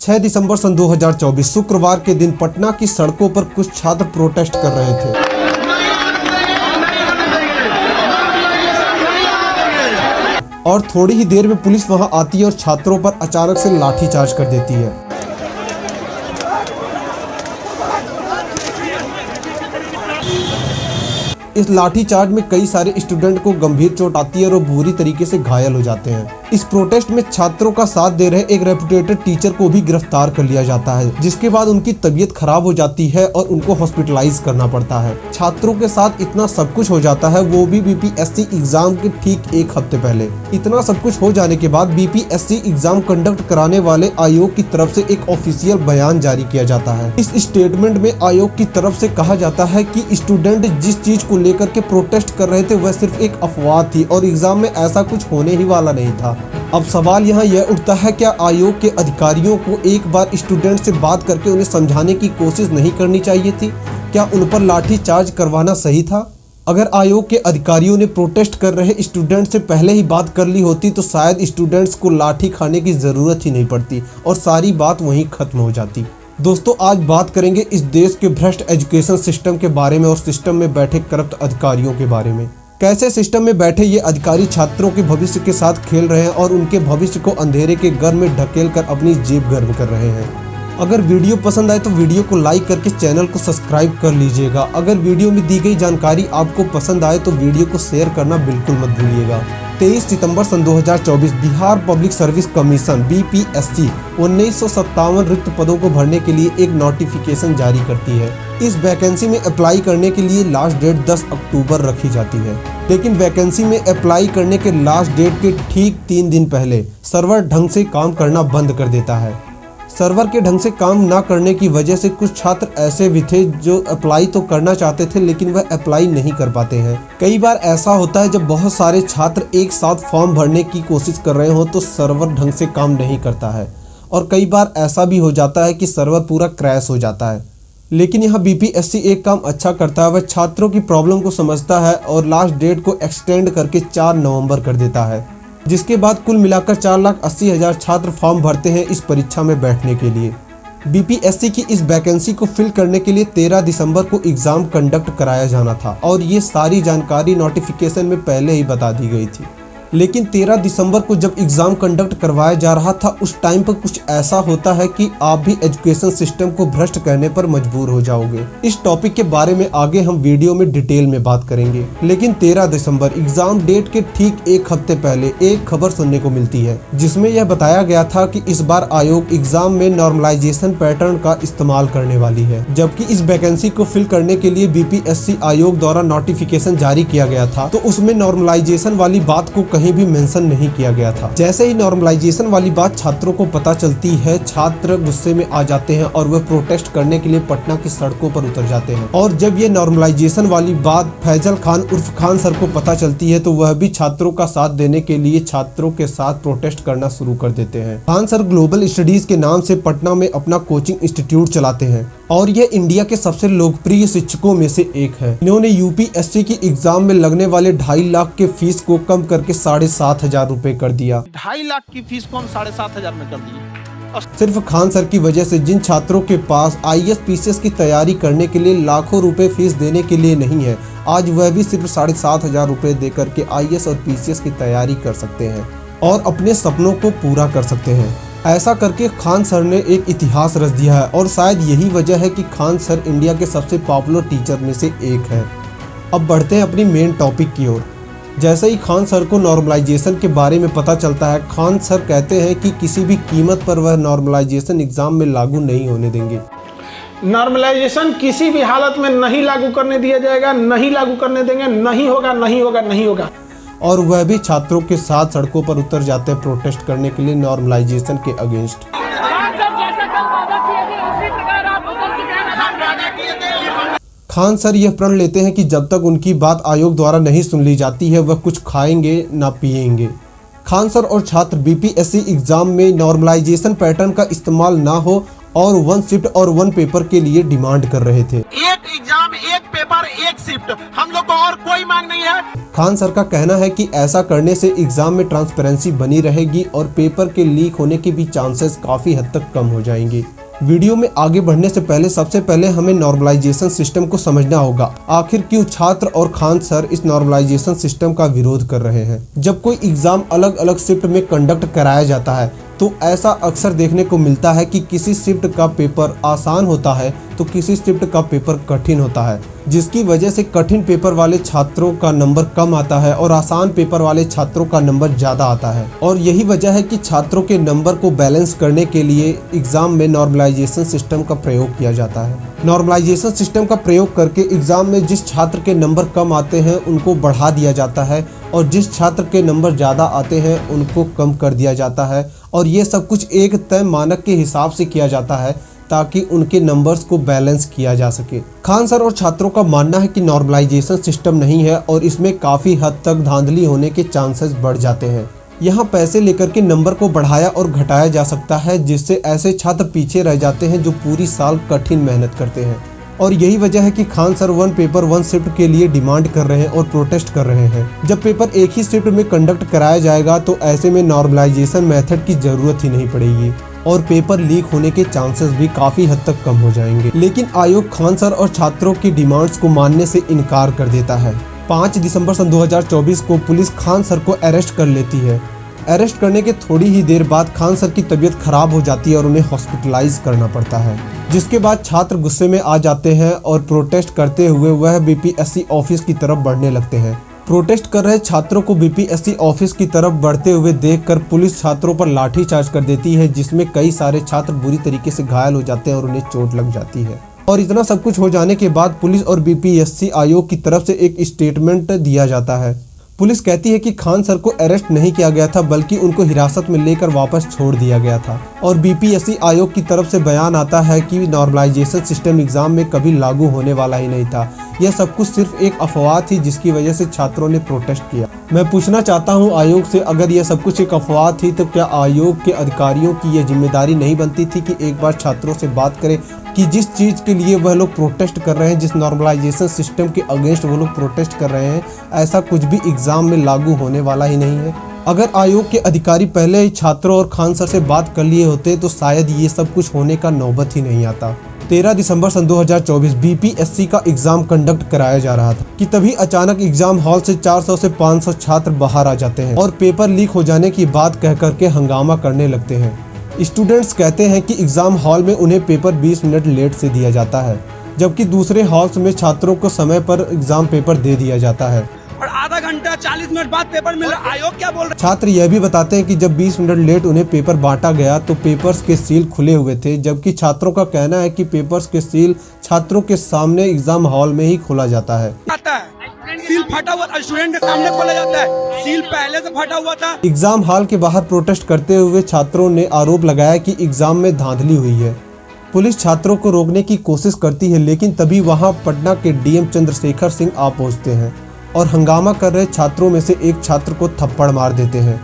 6 दिसंबर सन 2024 शुक्रवार के दिन पटना की सड़कों पर कुछ छात्र प्रोटेस्ट कर रहे थे। और थोड़ी ही देर में पुलिस वहां आती है और छात्रों पर अचानक से लाठीचार्ज कर देती है। इस लाठीचार्ज में कई सारे स्टूडेंट को गंभीर चोट आती है और वो बुरी तरीके से घायल हो जाते हैं। इस प्रोटेस्ट में छात्रों का साथ दे रहे एक रेपुटेड टीचर को भी गिरफ्तार कर लिया जाता है, जिसके बाद उनकी तबीयत खराब हो जाती है और उनको हॉस्पिटलाइज करना पड़ता है। छात्रों के साथ इतना सब कुछ हो जाता है, वो भी बीपीएससी एग्जाम के ठीक एक हफ्ते पहले। इतना सब कुछ हो जाने के बाद बीपीएससी एग्जाम कंडक्ट कराने वाले आयोग की तरफ से एक ऑफिशियल बयान जारी किया जाता है। इस स्टेटमेंट में आयोग की तरफ से कहा जाता है कि स्टूडेंट जिस चीज को लेकर के प्रोटेस्ट कर रहे थे वह सिर्फ एक अफवाह थी और एग्जाम में ऐसा कुछ होने ही वाला नहीं था। अब सवाल यहाँ यह उठता है, क्या आयोग के अधिकारियों को एक बार स्टूडेंट से बात करके उन्हें समझाने की कोशिश नहीं करनी चाहिए थी? क्या उन पर लाठी चार्ज करवाना सही था? अगर आयोग के अधिकारियों ने प्रोटेस्ट कर रहे स्टूडेंट से पहले ही बात कर ली होती तो शायद स्टूडेंट्स को लाठी खाने की जरूरत ही नहीं पड़ती और सारी बात वहीं खत्म हो जाती। दोस्तों, आज बात करेंगे इस देश के भ्रष्ट एजुकेशन सिस्टम के बारे में और सिस्टम में बैठे करप्ट अधिकारियों के बारे में। कैसे सिस्टम में बैठे ये अधिकारी छात्रों के भविष्य के साथ खेल रहे हैं और उनके भविष्य को अंधेरे के घर में ढकेल कर अपनी जेब गर्म कर रहे हैं। अगर वीडियो पसंद आए तो वीडियो को लाइक करके चैनल को सब्सक्राइब कर लीजिएगा। अगर वीडियो में दी गई जानकारी आपको पसंद आए तो वीडियो को शेयर करना बिल्कुल मत भूलिएगा। 23 सितंबर सन 2024 Bihar public service commission BPSC 1957 रिक्त पदों को भरने के लिए एक नोटिफिकेशन जारी करती है। इस वैकेंसी में अप्लाई करने के लिए लास्ट डेट 10 अक्टूबर रखी जाती है, लेकिन वैकेंसी में अप्लाई करने के लास्ट डेट के ठीक 3 दिन पहले सर्वर ढंग से काम करना बंद कर देता है। सर्वर के ढंग से काम ना करने की वजह से कुछ छात्र ऐसे भी थे जो अप्लाई तो करना चाहते थे लेकिन वह अप्लाई नहीं कर पाते हैं। कई बार ऐसा होता है जब बहुत सारे छात्र एक साथ फॉर्म भरने की कोशिश कर रहे हो तो सर्वर ढंग से काम नहीं करता है और कई बार ऐसा भी हो जाता है कि सर्वर पूरा क्रैश हो जाता है। लेकिन यहाँ बीपीएससी एक काम अच्छा करता है, वह छात्रों की प्रॉब्लम को समझता है और लास्ट डेट को एक्सटेंड करके 4 नवंबर कर देता है, जिसके बाद कुल मिलाकर 4,80,000 छात्र फॉर्म भरते हैं इस परीक्षा में बैठने के लिए। बीपीएससी की इस वैकेंसी को फिल करने के लिए 13 दिसंबर को एग्जाम कंडक्ट कराया जाना था और ये सारी जानकारी नोटिफिकेशन में पहले ही बता दी गई थी। लेकिन 13 दिसंबर को जब एग्जाम कंडक्ट करवाया जा रहा था उस टाइम पर कुछ ऐसा होता है कि आप भी एजुकेशन सिस्टम को भ्रष्ट करने पर मजबूर हो जाओगे। इस टॉपिक के बारे में आगे हम वीडियो में डिटेल में बात करेंगे। लेकिन 13 दिसंबर एग्जाम डेट के ठीक एक हफ्ते पहले एक खबर सुनने को मिलती है जिसमें यह बताया गया था कि इस बार आयोग एग्जाम में नॉर्मलाइजेशन पैटर्न का इस्तेमाल करने वाली है। जबकि इस वैकेंसी को फिल करने के लिए बीपीएससी आयोग द्वारा नोटिफिकेशन जारी किया गया था तो उसमें नॉर्मलाइजेशन वाली बात को कहीं भी मेंशन नहीं किया गया था। जैसे ही नॉर्मलाइजेशन वाली बात छात्रों को पता चलती है, छात्र गुस्से में आ जाते हैं और वह प्रोटेस्ट करने के लिए पटना की सड़कों पर उतर जाते हैं। और जब ये नॉर्मलाइजेशन वाली बात फैजल खान उर्फ खान सर को पता चलती है तो वह भी छात्रों का साथ देने के लिए छात्रों के साथ प्रोटेस्ट करना शुरू कर देते हैं। खान सर ग्लोबल स्टडीज के नाम से पटना में अपना कोचिंग इंस्टीट्यूट चलाते हैं और ये इंडिया के सबसे लोकप्रिय शिक्षकों में से एक है। इन्होंने यूपीएससी की एग्जाम में लगने वाले 2.5 लाख के फीस को कम करके 7,500 रुपए कर दिया। 2.5 लाख की फीस को हम 7,500 में कर दिए सिर्फ खान सर की वजह से। जिन छात्रों के पास आईएएस पीसीएस की तैयारी करने के लिए लाखों रुपए फीस देने के लिए नहीं है, आज वह भी सिर्फ 7,500 रुपए देकर के आईएएस और पीसीएस की तैयारी कर सकते हैं और अपने सपनों को पूरा कर सकते हैं। ऐसा करके खान सर ने एक इतिहास रच दिया है और शायद यही वजह है कि खान सर इंडिया के सबसे पॉपुलर टीचर में से एक है। अब बढ़ते हैं अपनी मेन टॉपिक की ओर। जैसे ही खान सर को नॉर्मलाइजेशन के बारे में पता चलता है, खान सर कहते हैं कि किसी भी कीमत पर वह नॉर्मलाइजेशन एग्जाम में लागू नहीं होने देंगे। नॉर्मलाइजेशन किसी भी हालत में नहीं लागू करने दिया जाएगा, नहीं लागू करने देंगे, नहीं होगा, नहीं होगा, नहीं होगा। और वह भी छात्रों के साथ सड़कों पर उतर जाते हैं प्रोटेस्ट करने के लिए नॉर्मलाइजेशन के अगेंस्ट। खान सर यह प्रण लेते हैं कि जब तक उनकी बात आयोग द्वारा नहीं सुन ली जाती है वह कुछ खाएंगे ना पिएंगे। खान सर और छात्र बीपीएससी एग्जाम में नॉर्मलाइजेशन पैटर्न का इस्तेमाल ना हो और 1 शिफ्ट और 1 पेपर के लिए डिमांड कर रहे थे। एक एग्जाम एक पेपर एक शिफ्ट, हम लोग को और कोई मांग नहीं है। खान सर का कहना है कि ऐसा करने से एग्जाम में ट्रांसपेरेंसी बनी रहेगी और पेपर के लीक होने के भी चांसेस काफी हद तक कम हो जाएंगे। वीडियो में आगे बढ़ने से पहले सबसे पहले हमें नॉर्मलाइजेशन सिस्टम को समझना होगा। आखिर क्यों छात्र और खान सर इस नॉर्मलाइजेशन सिस्टम का विरोध कर रहे हैं। जब कोई एग्जाम अलग अलग शिफ्ट में कंडक्ट कराया जाता है तो ऐसा अक्सर देखने को मिलता है कि किसी शिफ्ट का पेपर आसान होता है तो किसी शिफ्ट का पेपर कठिन होता है, जिसकी वजह से कठिन पेपर वाले छात्रों का नंबर कम आता है और आसान पेपर वाले छात्रों का नंबर ज़्यादा आता है। और यही वजह है कि छात्रों के नंबर को बैलेंस करने के लिए एग्जाम में नॉर्मलाइजेशन सिस्टम का प्रयोग किया जाता है। नॉर्मलाइजेशन सिस्टम का प्रयोग करके एग्जाम में जिस छात्र के नंबर कम आते हैं उनको बढ़ा दिया जाता है और जिस छात्र के नंबर ज़्यादा आते हैं उनको कम कर दिया जाता है। और ये सब कुछ एक तय मानक के हिसाब से किया जाता है ताकि उनके नंबर्स को बैलेंस किया जा सके। खान सर और छात्रों का मानना है कि नॉर्मलाइजेशन सिस्टम नहीं है और इसमें काफ़ी हद तक धांधली होने के चांसेस बढ़ जाते हैं। यहाँ पैसे लेकर के नंबर को बढ़ाया और घटाया जा सकता है, जिससे ऐसे छात्र पीछे रह जाते हैं जो पूरी साल कठिन मेहनत करते हैं। और यही वजह है कि Khan sir one paper one shift के लिए डिमांड कर रहे हैं और प्रोटेस्ट कर रहे हैं। जब पेपर एक ही शिफ्ट में कंडक्ट कराया जाएगा तो ऐसे में नॉर्मलाइजेशन मेथड की जरूरत ही नहीं पड़ेगी और पेपर लीक होने के चांसेस भी काफी हद तक कम हो जाएंगे। लेकिन आयोग खान सर और छात्रों की डिमांड्स को मानने से इनकार कर देता है। 5 दिसंबर सन 2024 को पुलिस खान सर को अरेस्ट कर लेती है। अरेस्ट करने के थोड़ी ही देर बाद खान सर की तबीयत खराब हो जाती है और उन्हें हॉस्पिटलाइज करना पड़ता है, जिसके बाद छात्र गुस्से में आ जाते हैं और प्रोटेस्ट करते हुए वह बीपीएससी ऑफिस की तरफ बढ़ने लगते हैं। प्रोटेस्ट कर रहे छात्रों को बीपीएससी ऑफिस की तरफ बढ़ते हुए देखकर पुलिस छात्रों पर लाठीचार्ज कर देती है, जिसमें कई सारे छात्र बुरी तरीके से घायल हो जाते हैं और उन्हें चोट लग जाती है। और इतना सब कुछ हो जाने के बाद पुलिस और बीपीएससी आयोग की तरफ से एक स्टेटमेंट दिया जाता है। पुलिस कहती है कि खान सर को अरेस्ट नहीं किया गया था बल्कि उनको हिरासत में लेकर वापस छोड़ दिया गया था। और बीपीएससी आयोग की तरफ से बयान आता है कि नॉर्मलाइजेशन सिस्टम एग्जाम में कभी लागू होने वाला ही नहीं था। यह सब कुछ सिर्फ एक अफवाह थी जिसकी वजह से छात्रों ने प्रोटेस्ट किया। मैं पूछना चाहता हूं आयोग से, अगर यह सब कुछ एक अफवाह थी तो क्या आयोग के अधिकारियों की यह जिम्मेदारी नहीं बनती थी कि एक बार छात्रों से बात करें कि जिस चीज़ के लिए वह लोग प्रोटेस्ट कर रहे हैं, जिस नॉर्मलाइजेशन सिस्टम के अगेंस्ट वो लोग प्रोटेस्ट कर रहे हैं, ऐसा कुछ भी एग्ज़ाम में लागू होने वाला ही नहीं है। अगर आयोग के अधिकारी पहले ही छात्रों और खान सर से बात कर लिए होते तो शायद ये सब कुछ होने का नौबत ही नहीं आता। 13 दिसंबर सन 2024 बीपीएससी का एग्ज़ाम कंडक्ट कराया जा रहा था कि तभी अचानक एग्ज़ाम हॉल से 400 से 500 छात्र बाहर आ जाते हैं और पेपर लीक हो जाने की बात कह करके हंगामा करने लगते हैं। स्टूडेंट्स कहते हैं कि एग्ज़ाम हॉल में उन्हें पेपर 20 मिनट लेट से दिया जाता है, जबकि दूसरे हॉल्स में छात्रों को समय पर एग्ज़ाम पेपर दे दिया जाता है और आधा घंटा 40 मिनट बाद पेपर मिल रहा। आयोग क्या बोल रहा है? छात्र यह भी बताते हैं कि जब 20 मिनट लेट उन्हें पेपर बांटा गया तो पेपर्स के सील खुले हुए थे, जबकि छात्रों का कहना है कि पेपर्स के सील छात्रों के सामने एग्जाम हॉल में ही खोला जाता है। सील फटा हुआ स्टूडेंट के सामने खोला जाता है, सील पहले से फटा हुआ था। एग्जाम हॉल के बाहर प्रोटेस्ट करते हुए छात्रों ने आरोप लगाया कि एग्जाम में धांधली हुई है। पुलिस छात्रों को रोकने की कोशिश करती है, लेकिन तभी वहां पटना के डीएम चंद्रशेखर सिंह आ पहुंचते हैं और हंगामा कर रहे छात्रों में से एक छात्र को थप्पड़ मार देते हैं।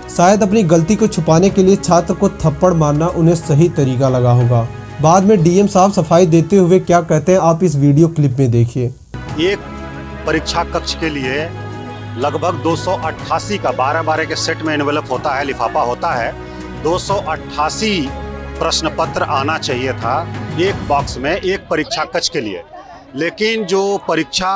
शायद अपनी गलती को छुपाने के लिए छात्र को थप्पड़ मारना उन्हें सही तरीका लगा होगा। बाद में डीएम साहब सफाई देते हुए क्या कहते हैं आप इस वीडियो क्लिप में देखिए। एक परीक्षा कक्ष के लिए लगभग 288 का 12-12 के सेट में एनवेलप होता है, लिफाफा होता है। 288 प्रश्न पत्र आना चाहिए था एक बॉक्स में एक परीक्षा कक्ष के लिए, लेकिन जो परीक्षा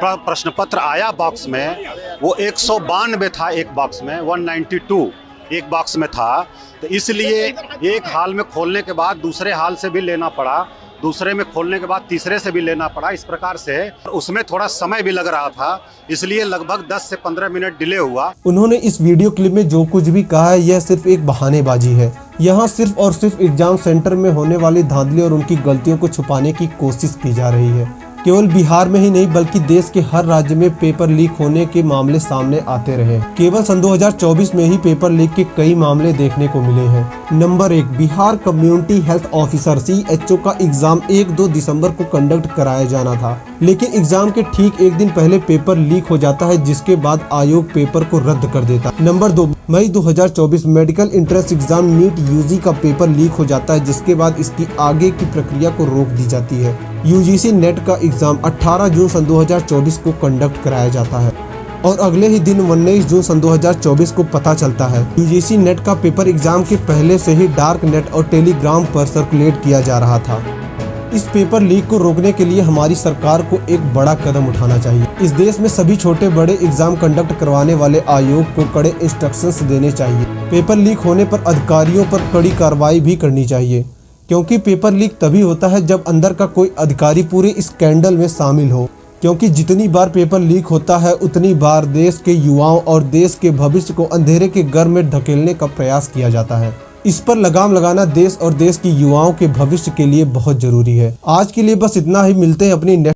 प्रश्न पत्र आया बॉक्स में वो 192 था एक बॉक्स में, 192 एक बॉक्स में था। तो इसलिए एक हाल में खोलने के बाद दूसरे हाल से भी लेना पड़ा, दूसरे में खोलने के बाद तीसरे से भी लेना पड़ा। इस प्रकार से उसमें थोड़ा समय भी लग रहा था, इसलिए लगभग 10 से 15 मिनट डिले हुआ। उन्होंने इस वीडियो क्लिप में जो कुछ भी कहा है यह सिर्फ एक बहानेबाजी है। यहाँ सिर्फ और सिर्फ एग्जाम सेंटर में होने वाली धांधली और उनकी गलतियों को छुपाने की कोशिश की जा रही है। केवल बिहार में ही नहीं बल्कि देश के हर राज्य में पेपर लीक होने के मामले सामने आते रहे। केवल सन 2024 में ही पेपर लीक के कई मामले देखने को मिले हैं। Number 1, Bihar community health officer CHO का एग्जाम 1-2 दिसंबर को कंडक्ट कराया जाना था, लेकिन एग्जाम के ठीक एक दिन पहले पेपर लीक हो जाता है, जिसके बाद आयोग पेपर को रद्द कर देता। नंबर 2, मई 2024 medical entrance exam NEET UG का पेपर लीक हो जाता है, जिसके बाद इसकी आगे की प्रक्रिया को रोक दी जाती है। यूजीसी नेट का एग्जाम 18 जून सन 2024 को कंडक्ट कराया जाता है और अगले ही दिन 19 जून सन 2024 को पता चलता है यूजीसी नेट का पेपर एग्जाम के पहले से ही डार्क नेट और टेलीग्राम पर सर्कुलेट किया जा रहा था। इस पेपर लीक को रोकने के लिए हमारी सरकार को एक बड़ा कदम उठाना चाहिए। इस देश में सभी छोटे बड़े एग्जाम कंडक्ट करवाने वाले आयोग को कड़े इंस्ट्रक्शंस देने चाहिए। पेपर लीक होने पर अधिकारियों पर कड़ी कार्रवाई भी करनी चाहिए, क्योंकि पेपर लीक तभी होता है जब अंदर का कोई अधिकारी पूरे स्कैंडल में शामिल हो। क्योंकि जितनी बार पेपर लीक होता है उतनी बार देश के युवाओं और देश के भविष्य को अंधेरे के घर में धकेलने का प्रयास किया जाता है। इस पर लगाम लगाना देश और देश के युवाओं के भविष्य के लिए बहुत जरूरी है। आज के लिए बस इतना ही। मिलते हैं अपनी